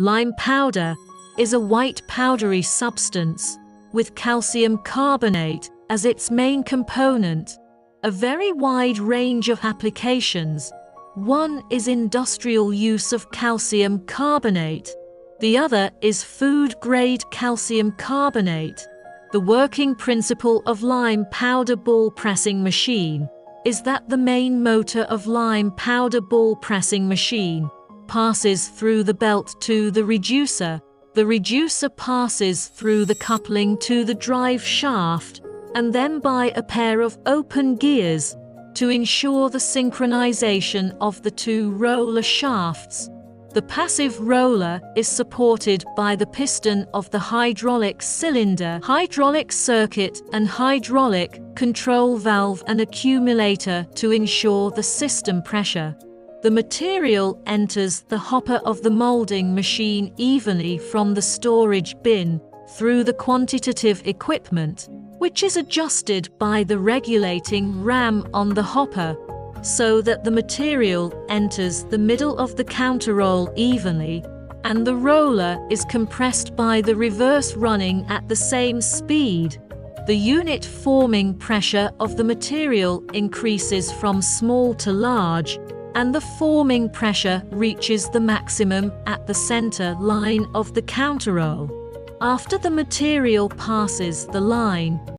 Lime powder is a white powdery substance with calcium carbonate as its main component. A very wide range of applications. One is industrial use of calcium carbonate. The other is food-grade calcium carbonate. The working principle of lime powder ball pressing machine is that the main motor of lime powder ball pressing machine passes through the belt to the reducer. The reducer passes through the coupling to the drive shaft, and then by a pair of open gears to ensure the synchronization of the two roller shafts. The passive roller is supported by the piston of the hydraulic cylinder, hydraulic circuit and hydraulic control valve and accumulator to ensure the system pressure. The material enters the hopper of the molding machine evenly from the storage bin through the quantitative equipment, which is adjusted by the regulating ram on the hopper, so that the material enters the middle of the counterroll evenly, and the roller is compressed by the reverse running at the same speed. The unit forming pressure of the material increases from small to large, and the forming pressure reaches the maximum at the center line of the counterroll. After the material passes the line,